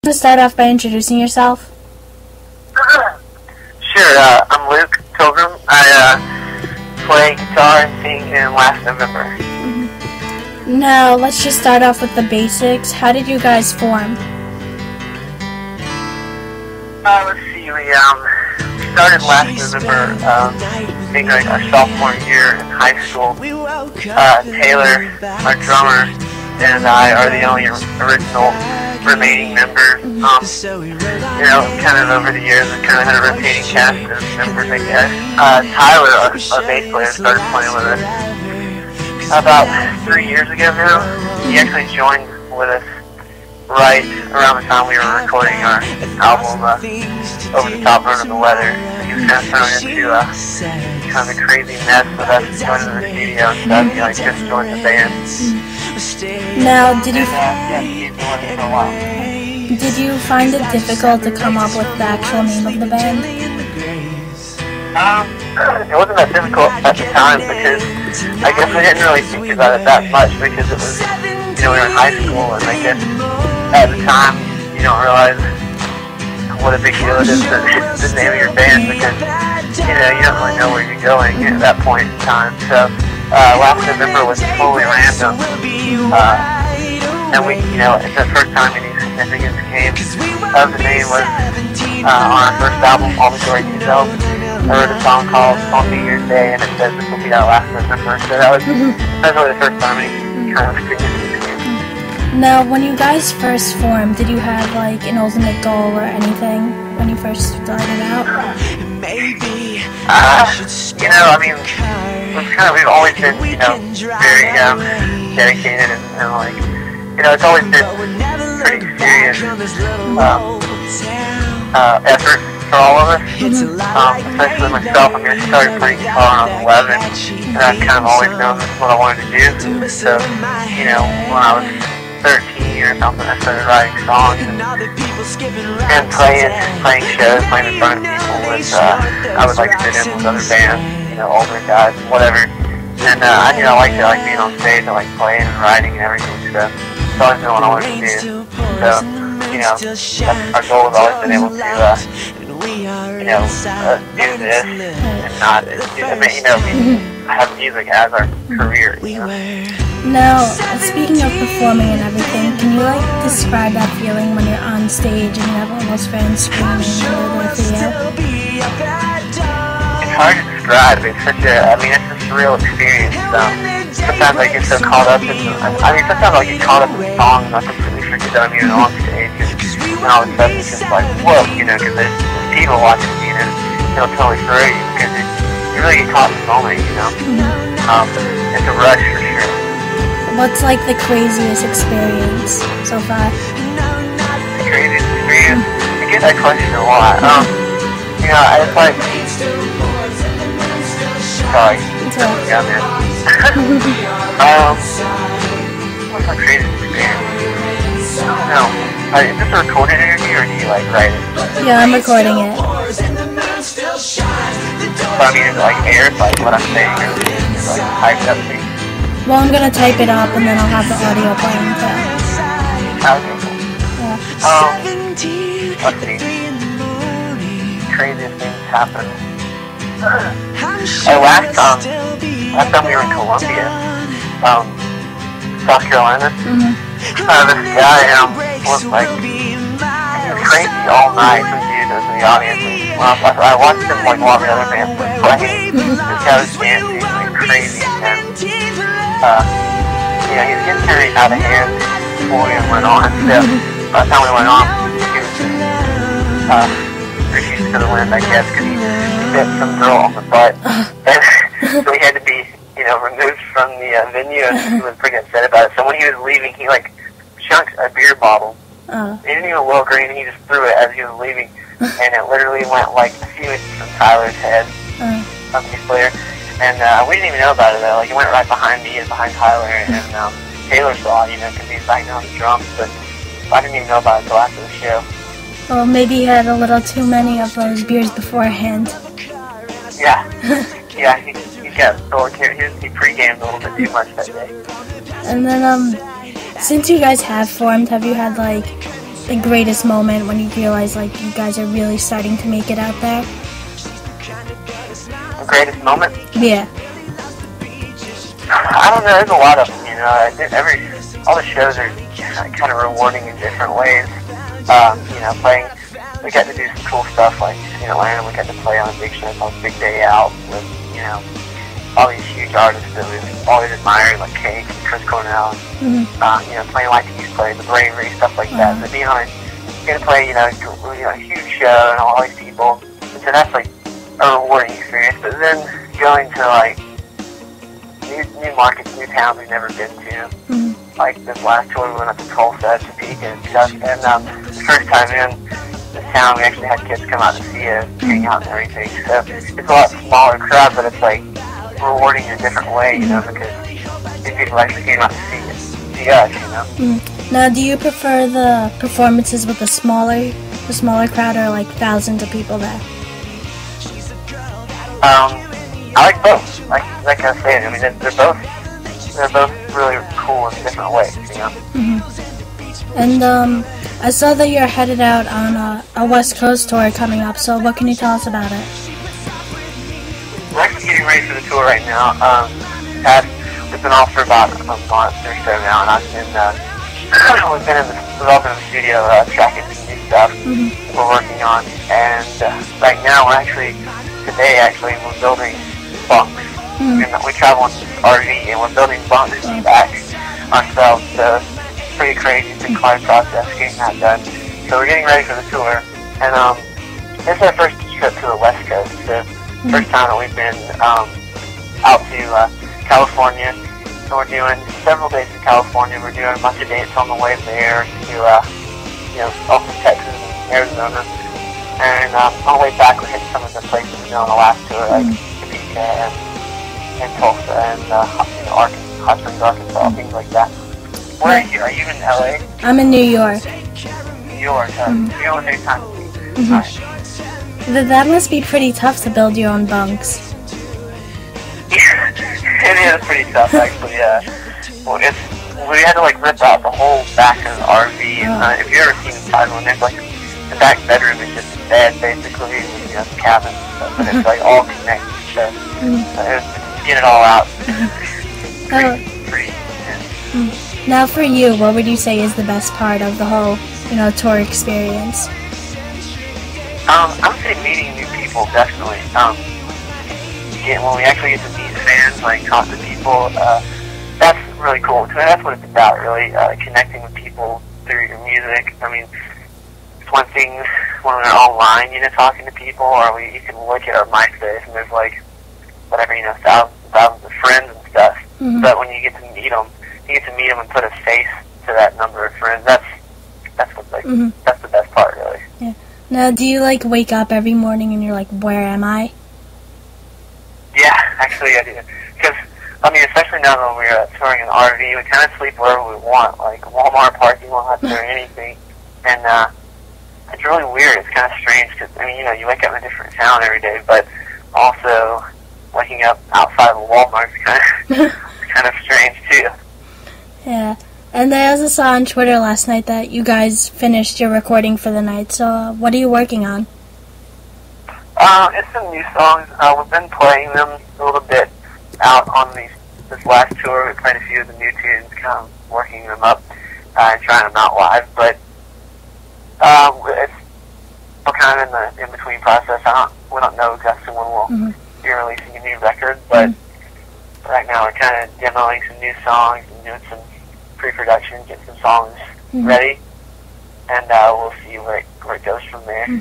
To start off by introducing yourself? Sure, I'm Luke Pilgrim. I play guitar and sing in last November. Now, let's just start off with the basics. How did you guys form? Let's see, we started last November, being like our sophomore year in high school. Taylor, our drummer, and I are the only original remaining members. You know, kind of over the years, we kind of had a rotating cast of members, I guess. Tyler, our bass player, started playing with us about 3 years ago now. He actually joined with us right around the time we were recording our album, Over the Top Run of the Weather. He was kind of thrown into kind of a crazy mess with us going to the studio and stuff. He like just joined the band. Now, did you he's been with us for a while. did you find it difficult to come up with the actual name of the band? It wasn't that difficult at the time because I guess we didn't really think about it that much because it was, you know, we were in high school and I guess at the time you don't realize what a big deal it is to the name of your band because, you know, you don't really know where you're going at that point in time. So last November was totally random, and we, you know, it's the first time any significance came of the name was on our first album, All the Glory to Yourself. I wrote a song called On New Year's Day, and it says this will be our last November. So that was really the first time any kind of significance came. Now, when you guys first formed, did you have like an ultimate goal or anything when you first started out? You know, I mean, we've always been, you know, very dedicated and like, you know, it's always been pretty serious effort for all of us. Especially myself. I mean, I started playing guitar when I was 11, and I've kind of always known that's what I wanted to do. So, you know, when I was 13 or something, I started writing songs and playing shows, playing in front of people with, I would like to fit in with other bands, you know, older guys, whatever. And, you know, I like being on stage, I like playing and writing and everything, so it's always been what I wanted to do. So, you know, our goal has always been able to, you know, do this and not, I mean, you know, have music as our career, you know. Now, speaking of performing and everything, can you like describe that feeling when you're on stage and you have all those fans screaming and they're there for you? It's hard to describe. It's such a, I mean, it's a surreal experience. Sometimes I get so caught up in, I mean, sometimes I get caught up in the song and I completely forget that I'm even on stage. And all of a sudden it's just like, whoa, you know, because there's people watching me and it'll totally throw you because you really get caught in the moment, you know. It's a rush for sure. What's like the craziest experience so far? The craziest experience? I get that question a lot. You know, it's like, sorry, yeah, man. What's my craziest experience? I don't know. Is this a recorded interview or do you like write it? Yeah, I'm recording it. So I mean, is it like aired, like what I'm saying, or is it like typed up things? Well, I'm gonna type it up and then I'll have the audio playing too. Okay, cool. Yeah. Let's see. Craziest things happen. Last time we were in Columbia, South Carolina. This guy was like, he was crazy all night. Some dude that was in the audience. I watched him like while the other bands were playing. This guy was dancing like crazy and you know, he was getting very out of hand before we went on. So by the time we went on, he was just refused to the wind, I guess, because he bit some girl on the butt. And so he had to be, you know, removed from the venue, and he was pretty upset about it. So when he was leaving, he like chunked a beer bottle. He didn't even look or anything, he just threw it as he was leaving, and it literally went like a few inches from Tyler's head, the bass player. And we didn't even know about it though. Like it went right behind me and behind Tyler, and Taylor saw it, you know, because he's banging on the drums. But I didn't even know about it until after the show. Well, maybe he had a little too many of those beers beforehand. Yeah, yeah, he got a little carried. He pre-gamed a little bit too much that day. And then, since you guys have formed, have you had like the greatest moment when you realize like you guys are really starting to make it out there? The greatest moment? Yeah. I don't know. There's a lot of them. You know, all the shows are kind of rewarding in different ways. You know, playing. We got to do some cool stuff like in Atlanta. We got to play on a big show called Big Day Out with, you know, all these huge artists that we've always admired, like Cake and Chris Cornell. You know, playing like he's played, the Bravery, stuff like that. So being on, getting to play, you know, a huge show and all these people. And so that's like a rewarding experience. But then going to like new markets, new towns we've never been to. Like this last tour, we went up to Tulsa, Topeka, and stuff. And the first time in this town, we actually had kids come out to see us, hang out and everything. So it's a lot smaller crowd, but it's like rewarding in a different way, you know, because these people actually came out to see us, you know. Now, do you prefer the performances with the smaller crowd, or like thousands of people there? I like both. Like I said, I mean, they're both really cool in different ways, you know. And I saw that you're headed out on a West Coast tour coming up. So, what can you tell us about it? We're actually getting ready for the tour right now. We've been off for about a month or so now, and we've been all been in the studio tracking some new stuff we're working on. And right now, today we're building bunks. We travel on RV, and we're building bunks back ourselves. So it's pretty crazy. It's a quiet process getting that done. So we're getting ready for the tour, and this is our first trip to the West Coast. So first time that we've been out to California. So we're doing several days in California. We're doing a bunch of dates on the way there to, you know, also Texas and Arizona. And on the way back, we're hitting some of the places we know on the last tour, like Topeka and Tulsa and you know, Hot Springs, Arkansas, things like that. Where are you? Are you in LA? I'm in New York. New York. You know, next time. That must be pretty tough to build your own bunks. It is pretty tough, actually. Well, we had to like rip out the whole back of the RV. And, if you've ever seen inside one, there's like the back bedroom is just a bed, basically, with, you know, the cabin and stuff, but it's like all connected. So get it all out. Pretty intense. Now, for you, what would you say is the best part of the whole, you know, tour experience? I would say meeting new people, definitely. When we actually get to meet fans, like talk to people, that's really cool. To me, that's what it's about, really, connecting with people through your music. I mean, it's one thing when we're online, you know, talking to people, or you can look at our MySpace and there's like, whatever, you know, thousands of friends and stuff. But when you get to meet them, and put a face to that number of friends. That's what's like, that's the best part, really. Yeah. Now, do you like wake up every morning and you're like, where am I? Yeah, actually I do. Because, I mean, especially now that we're touring an RV, we kind of sleep wherever we want, like Walmart parking lot or anything. And it's really weird. It's kind of strange because, I mean, you know, you wake up in a different town every day, but also waking up outside of a Walmart is kind of strange too. Yeah. And I also saw on Twitter last night that you guys finished your recording for the night. So what are you working on? It's some new songs. We've been playing them a little bit out on this last tour. We played a few of the new tunes, kind of working them up and trying them out live. But it's still kind of in the in-between process. We don't know exactly when we'll be releasing a new record, but right now we're kind of demoing some new songs and doing some pre-production, getting some songs ready, and we'll see where it goes from there.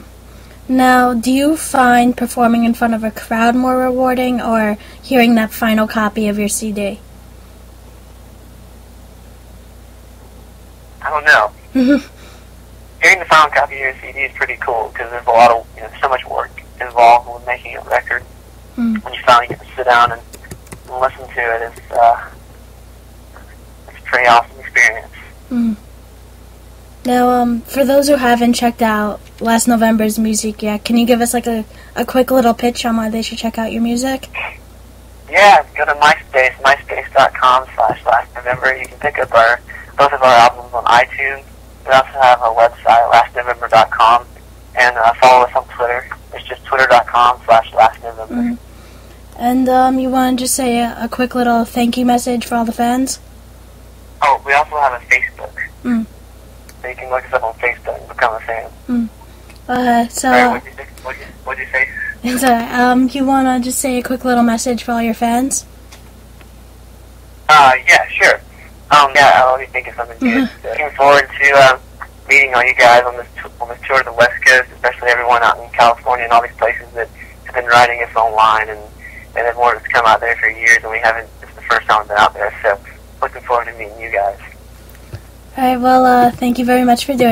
Now, do you find performing in front of a crowd more rewarding, or hearing that final copy of your CD? I don't know. Hearing the final copy of your CD is pretty cool because there's a lot of, you know, so much work involved with making a record. When you finally get to sit down and listen to it, it's a pretty awesome experience. Now, for those who haven't checked out last November's music yet, can you give us like a quick little pitch on why they should check out your music? Yeah, go to MySpace, myspace.com/lastNovember. You can pick up both of our albums on iTunes, We also have a website, lastnovember.com, and follow us on Twitter. It's just twitter.com/lastnovember. And you want to just say a quick little thank you message for all the fans? Oh, we also have a Facebook. So you can look us up on Facebook and become a fan. Sorry, what'd you say? You want to just say a quick little message for all your fans? Yeah, sure. Let me think of something good. Looking forward to meeting all you guys on this tour to the West Coast, especially everyone out in California and all these places that have been writing us online, and they've wanted us to come out there for years, and we haven't. This is the first time we've been out there, so looking forward to meeting you guys. All right. Well, thank you very much for doing.